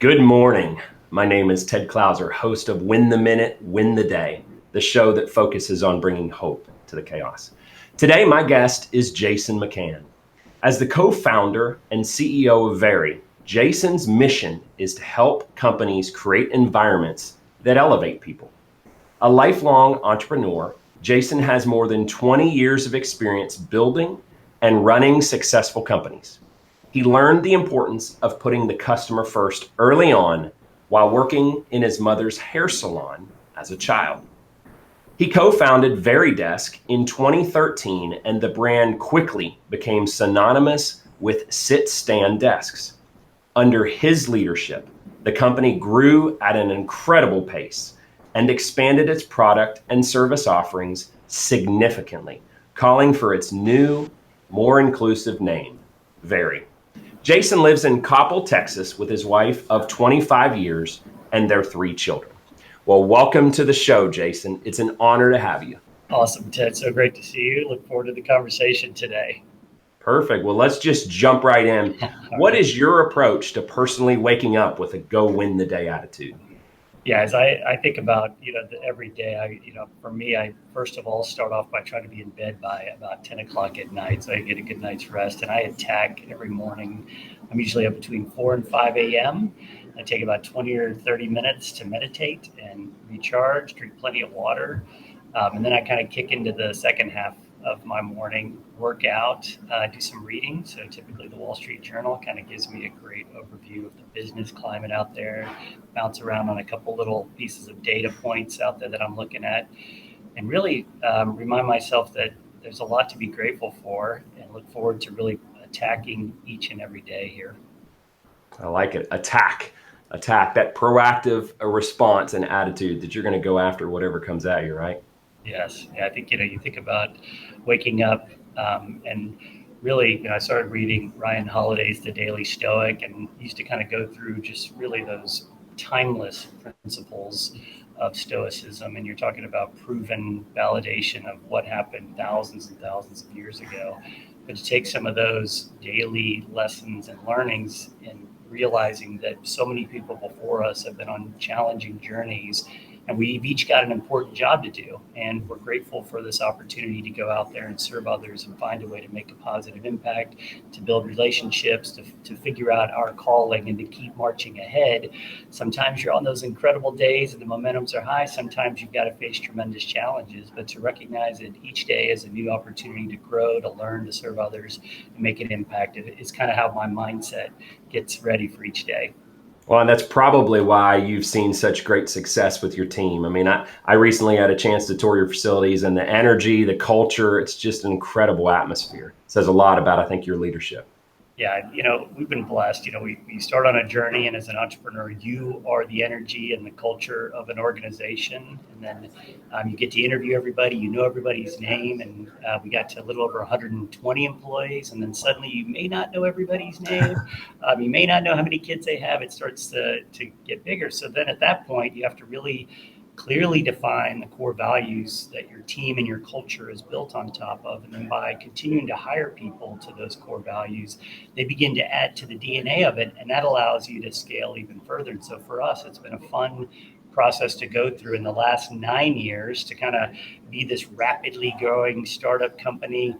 Good morning. My name is Ted Clouser, host of Win the Minute, Win the Day, the show that focuses on bringing hope to the chaos. Today, my guest is Jason McCann. As the co-founder and CEO of Vari, Jason's mission is to help companies create environments that elevate people. A lifelong entrepreneur, Jason has more than 20 years of experience building and running successful companies. He learned the importance of putting the customer first early on while working in his mother's hair salon as a child. He co-founded VariDesk in 2013, and the brand quickly became synonymous with sit-stand desks. Under his leadership, the company grew at an incredible pace and expanded its product and service offerings significantly, calling for its new, more inclusive name, Vari. Jason lives in Coppell, Texas with his wife of 25 years and their 3 children. Well, welcome to the show, Jason. It's an honor to have you. Awesome, Ted. So great to see you. Look forward to the conversation today. Perfect. Well, let's just jump right in. What is your approach to personally waking up with a go win the day attitude? Yeah, as I think about, every day, for me, I first of all start off by trying to be in bed by about 10 o'clock at night so I get a good night's rest. And I attack every morning. I'm usually up between 4 and 5 a.m. I take about 20 or 30 minutes to meditate and recharge, drink plenty of water. And then I kind of kick into the second half of my morning, work out, do some reading. So typically the Wall Street Journal kind of gives me a great overview of the business climate out there, bounce around on a couple little pieces of data points out there that I'm looking at, and really remind myself that there's a lot to be grateful for and look forward to really attacking each and every day here. I like it. Attack, that proactive response and attitude that you're going to go after whatever comes at you, right? Yes. Yeah, I think, you think about waking up and really, I started reading Ryan Holiday's The Daily Stoic and used to kind of go through just really those timeless principles of Stoicism. And you're talking about proven validation of what happened thousands and thousands of years ago. But to take some of those daily lessons and learnings and realizing that so many people before us have been on challenging journeys, and we've each got an important job to do. And we're grateful for this opportunity to go out there and serve others and find a way to make a positive impact, to build relationships, to figure out our calling and to keep marching ahead. Sometimes you're on those incredible days and the momentums are high. Sometimes you've got to face tremendous challenges, but to recognize that each day is a new opportunity to grow, to learn, to serve others, and make an impact. It's kind of how my mindset gets ready for each day. Well, and that's probably why you've seen such great success with your team. I mean, I recently had a chance to tour your facilities, and the energy, the culture, it's just an incredible atmosphere. It says a lot about, I think, your leadership. Yeah, we've been blessed. We start on a journey, and as an entrepreneur, you are the energy and the culture of an organization. And then you get to interview everybody, you know everybody's name, and we got to a little over 120 employees. And then suddenly you may not know everybody's name. You may not know how many kids they have. It starts to get bigger. So then at that point, you have to really clearly define the core values that your team and your culture is built on top of. And then by continuing to hire people to those core values, they begin to add to the DNA of it. And that allows you to scale even further. And so for us, it's been a fun process to go through in the last 9 years to kind of be this rapidly growing startup company,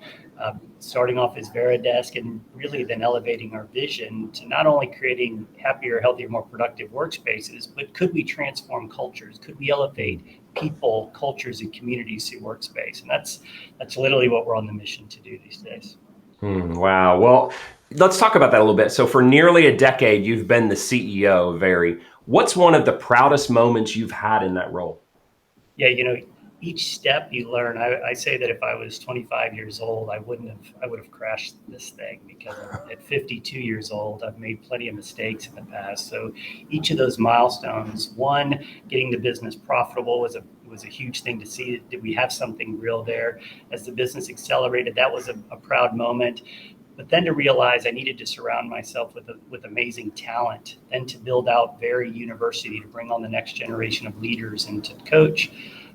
starting off as VariDesk and really then elevating our vision to not only creating happier, healthier, more productive workspaces, but could we transform cultures? Could we elevate people, cultures, and communities through workspace? And that's literally what we're on the mission to do these days. Wow. Well, let's talk about that a little bit. So for nearly a decade, you've been the CEO of Vari. What's one of the proudest moments you've had in that role? Yeah, each step you learn. I say that if I was 25 years old, I would have crashed this thing because at 52 years old, I've made plenty of mistakes in the past. So each of those milestones, one, getting the business profitable was a huge thing to see. Did we have something real there? As the business accelerated, that was a proud moment. But then to realize I needed to surround myself with amazing talent, and to build out Vari University to bring on the next generation of leaders and to coach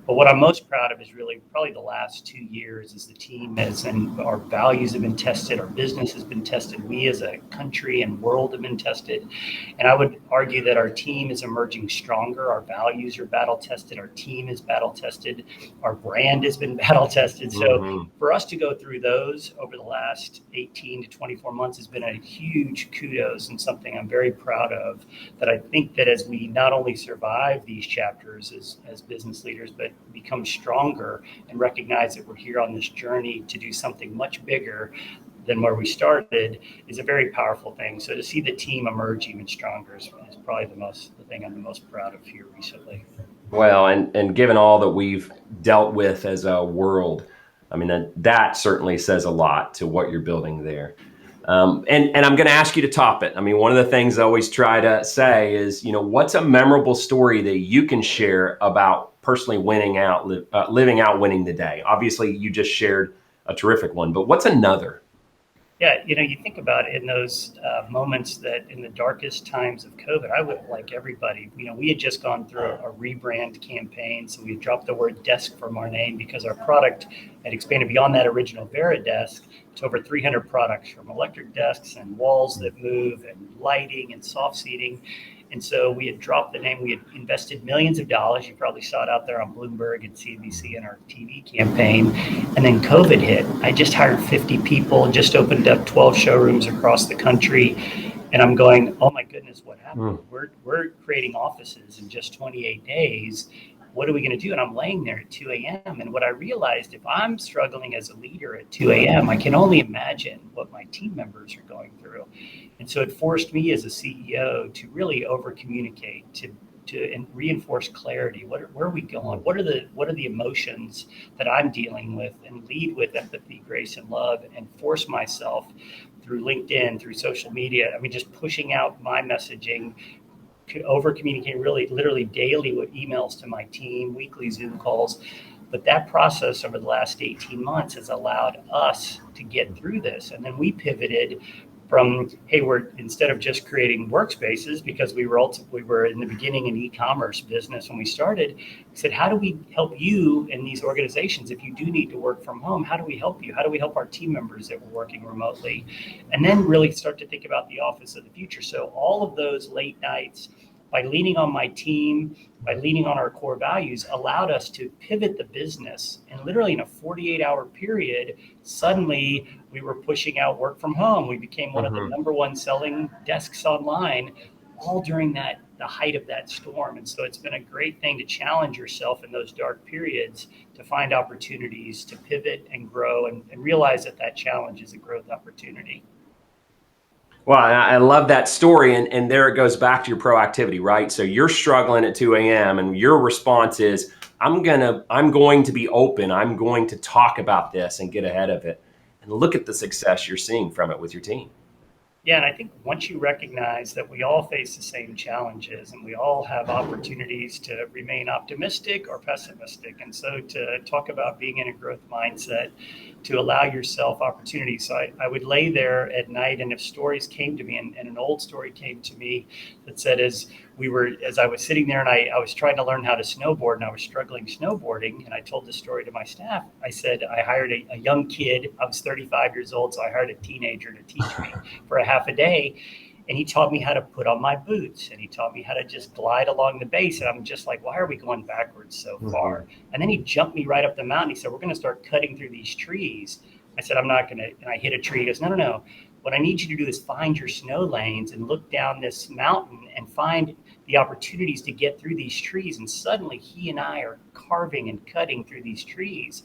But what I'm most proud of is really probably the last 2 years as the team has, and our values have been tested, our business has been tested, we as a country and world have been tested. And I would argue that our team is emerging stronger. Our values are battle tested. Our team is battle tested. Our brand has been battle tested. So for us to go through those over the last 18 to 24 months has been a huge kudos and something I'm very proud of, that I think that as we not only survive these chapters as business leaders, but become stronger and recognize that we're here on this journey to do something much bigger than where we started is a very powerful thing. So to see the team emerge even stronger is probably the thing I'm the most proud of here recently. Well, and given all that we've dealt with as a world, I mean, that certainly says a lot to what you're building there. And I'm going to ask you to top it. I mean, one of the things I always try to say is, what's a memorable story that you can share about personally living out winning the day? Obviously, you just shared a terrific one, but what's another? Yeah, you think about it in those moments that in the darkest times of COVID, I would, like everybody, we had just gone through a rebrand campaign. So we had dropped the word desk from our name because our product had expanded beyond that original VariDesk to over 300 products, from electric desks and walls that move and lighting and soft seating. And so we had dropped the name. We had invested millions of dollars. You probably saw it out there on Bloomberg and CNBC in our TV campaign. And then COVID hit. I just hired 50 people, just opened up 12 showrooms across the country. And I'm going, oh my goodness, what happened? We're creating offices in just 28 days. What are we going to do? And I'm laying there at 2 a.m. And what I realized, if I'm struggling as a leader at 2 a.m., I can only imagine what my team members are going through. And so it forced me as a CEO to really over communicate, to reinforce clarity. Where are we going? What are the emotions that I'm dealing with, and lead with empathy, grace, and love, and force myself through LinkedIn, through social media. I mean, just pushing out my messaging, over communicating really literally daily with emails to my team, weekly Zoom calls. But that process over the last 18 months has allowed us to get through this. And then we pivoted from, hey, we're, instead of just creating workspaces, because we were in the beginning an e-commerce business when we started, we said, how do we help you in these organizations? If you do need to work from home, how do we help you? How do we help our team members that were working remotely? And then really start to think about the office of the future. So all of those late nights, by leaning on my team, by leaning on our core values, allowed us to pivot the business. And literally in a 48-hour period, suddenly we were pushing out work from home. We became one of the number one selling desks online, all during the height of that storm. And so it's been a great thing to challenge yourself in those dark periods, to find opportunities to pivot and grow, and realize that challenge is a growth opportunity. Well, I love that story. And there it goes back to your proactivity, right? So you're struggling at 2 a.m. and your response is, I'm going to be open. I'm going to talk about this and get ahead of it. And look at the success you're seeing from it with your team. Yeah, and I think once you recognize that we all face the same challenges and we all have opportunities to remain optimistic or pessimistic, and so to talk about being in a growth mindset, to allow yourself opportunities. So I would lay there at night, and if stories came to me, and an old story came to me that said, as I was sitting there and I was trying to learn how to snowboard and I was struggling snowboarding, and I told the story to my staff. I said, I hired a young kid. I was 35 years old, so I hired a teenager to teach me for a half a day. And he taught me how to put on my boots, and he taught me how to just glide along the base. And I'm just like, why are we going backwards so far? And then he jumped me right up the mountain. He said, we're going to start cutting through these trees. I said, I'm not going to. And I hit a tree. He goes, no. What I need you to do is find your snow lanes and look down this mountain and find the opportunities to get through these trees. And suddenly he and I are carving and cutting through these trees.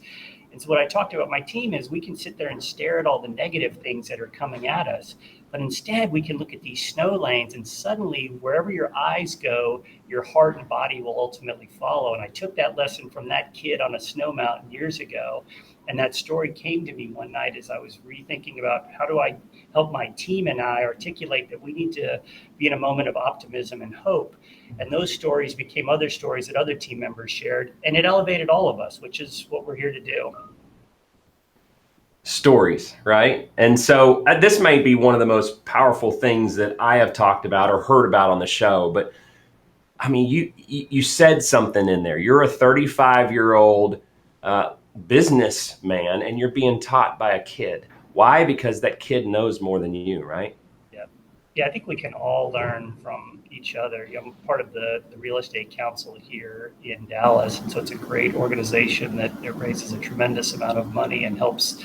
And so what I talked about my team is, we can sit there and stare at all the negative things that are coming at us. But instead, we can look at these snow lanes, and suddenly wherever your eyes go, your heart and body will ultimately follow. And I took that lesson from that kid on a snow mountain years ago. And that story came to me one night as I was rethinking about, how do I help my team and I articulate that we need to be in a moment of optimism and hope. And those stories became other stories that other team members shared, and it elevated all of us, which is what we're here to do. Stories, right? And so this may be one of the most powerful things that I have talked about or heard about on the show, but I mean, you said something in there. You're a 35-year-old businessman, and you're being taught by a kid. Why? Because that kid knows more than you, right? Yeah. Yeah, I think we can all learn from each other. I'm part of the Real Estate Council here in Dallas, and so it's a great organization that raises a tremendous amount of money and helps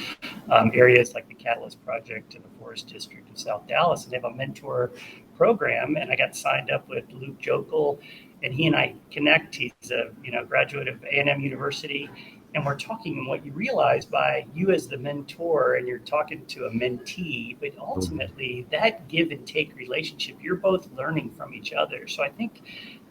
areas like the Catalyst Project in the Forest District of South Dallas. And they have a mentor program, and I got signed up with Luke Jokel, and he and I connect. He's a graduate of A&M University, and we're talking. And what you realize by you as the mentor, and you're talking to a mentee, but ultimately that give and take relationship, you're both learning from each other. So I think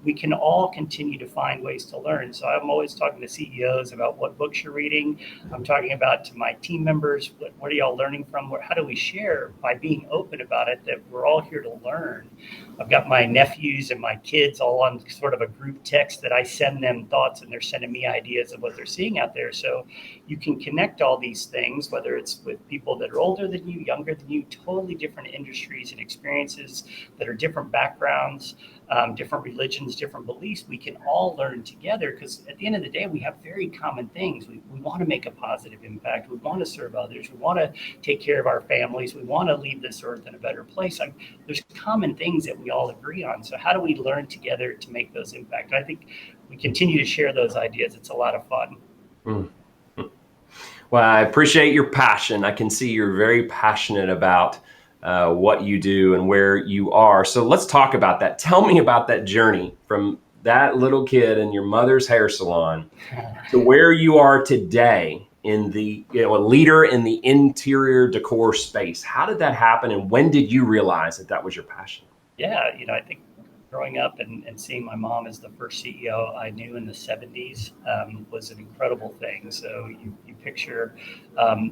we can all continue to find ways to learn. So I'm always talking to CEOs about what books you're reading. I'm talking about to my team members, what are y'all learning from? How do we share by being open about it, that we're all here to learn? I've got my nephews and my kids all on sort of a group text that I send them thoughts, and they're sending me ideas of what they're seeing out there. So you can connect all these things, whether it's with people that are older than you, younger than you, totally different industries and experiences that are different backgrounds, different religions, different beliefs. We can all learn together, because at the end of the day, we have very common things. We want to make a positive impact. We want to serve others. We want to take care of our families. We want to leave this earth in a better place. There's common things that we all agree on. So how do we learn together to make those impact? I think we continue to share those ideas. It's a lot of fun. Mm. Well, I appreciate your passion. I can see you're very passionate about what you do and where you are. So let's talk about that. Tell me about that journey from that little kid in your mother's hair salon to where you are today in a leader in the interior decor space. How did that happen, and when did you realize that was your passion? Yeah, I think growing up and seeing my mom as the first CEO I knew in the 70s was an incredible thing. So you picture,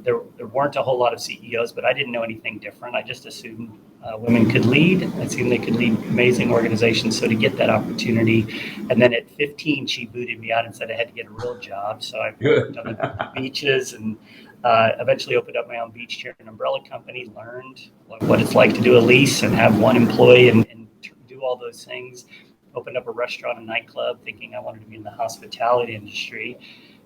there weren't a whole lot of CEOs, but I didn't know anything different. I just assumed women could lead. I assumed they could lead amazing organizations. So to get that opportunity, and then at 15, she booted me out and said I had to get a real job. So I worked on the beaches and eventually opened up my own beach chair and umbrella company, learned what it's like to do a lease and have one employee and do all those things. Opened up a restaurant and nightclub thinking I wanted to be in the hospitality industry,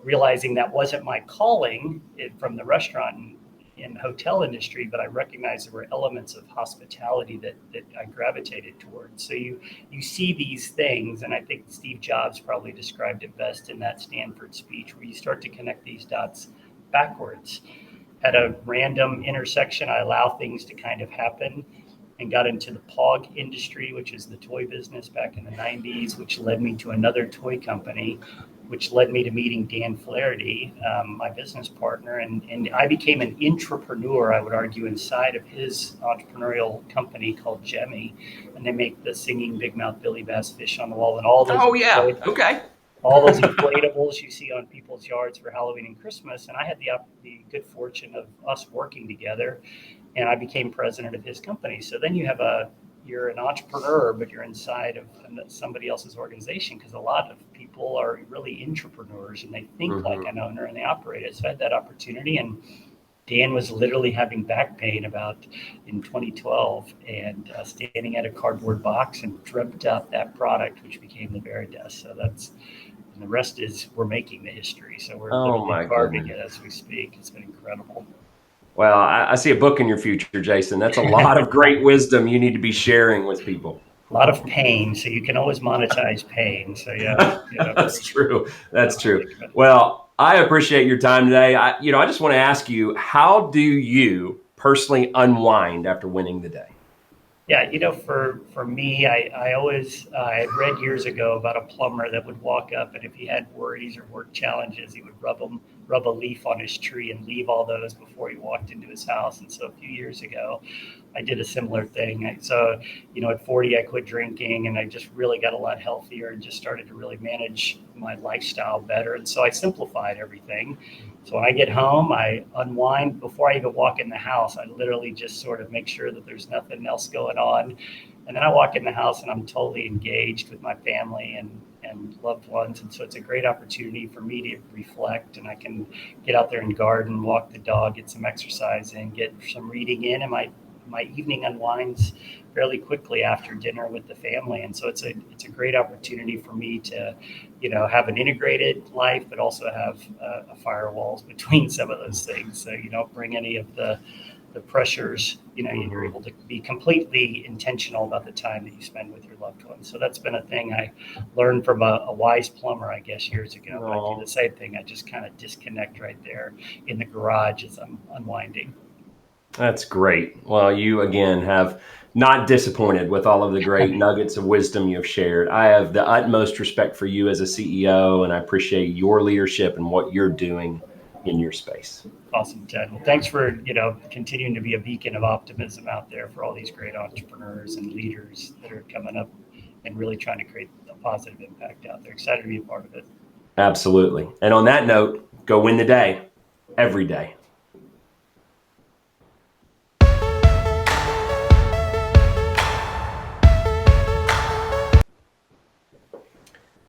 realizing that wasn't my calling from the restaurant and hotel industry, but I recognized there were elements of hospitality that I gravitated towards. So you see these things, and I think Steve Jobs probably described it best in that Stanford speech, where you start to connect these dots backwards. At a random intersection, I allow things to kind of happen, and got into the POG industry, which is the toy business back in the 90s, which led me to another toy company, which led me to meeting Dan Flaherty, my business partner. And I became an intrapreneur, I would argue, inside of his entrepreneurial company called Jemmy. And they make the singing big mouth Billy Bass fish on the wall and all those. Oh, yeah. Okay. All those inflatables you see on people's yards for Halloween and Christmas. And I had the good fortune of us working together, and I became president of his company. So then you're an entrepreneur, but you're inside of somebody else's organization, because a lot of people are really intrapreneurs and they think like an owner and they operate it. So I had that opportunity, and Dan was literally having back pain in 2012 and standing at a cardboard box and dreamt up that product, which became the VariDesk. So and the rest is we're making the history. So we're literally carving it as we speak. It's been incredible. Well, I see a book in your future, Jason. That's a lot of great wisdom you need to be sharing with people. A lot of pain, so you can always monetize pain. So yeah. That's true. That's true. Well, I appreciate your time today. I just want to ask you, how do you personally unwind after winning the day? Yeah, for me, I always I had read years ago about a plumber that would walk up, and if he had worries or work challenges, he would rub a leaf on his tree and leave all those before he walked into his house. And so a few years ago, I did a similar thing. So, at 40, I quit drinking, and I just really got a lot healthier and just started to really manage my lifestyle better. And so I simplified everything. So when I get home, I unwind. Before I even walk in the house, I literally just sort of make sure that there's nothing else going on. And then I walk in the house and I'm totally engaged with my family and loved ones. And so it's a great opportunity for me to reflect, and I can get out there and garden, walk the dog, get some exercise in, get some reading in. And my my evening unwinds fairly quickly after dinner with the family, and so it's a great opportunity for me to, have an integrated life, but also have firewalls between some of those things, so you don't bring any of the pressures, and you're able to be completely intentional about the time that you spend with your loved ones. So that's been a thing I learned from a wise plumber, I guess, years ago. But I do the same thing. I just kind of disconnect right there in the garage as I'm unwinding. That's great. Well, you again have not disappointed with all of the great nuggets of wisdom you've shared. I have the utmost respect for you as a CEO, and I appreciate your leadership and what you're doing in your space. Awesome, Ted. Well, thanks for, continuing to be a beacon of optimism out there for all these great entrepreneurs and leaders that are coming up and really trying to create a positive impact out there. Excited to be a part of it. Absolutely. And on that note, go win the day every day.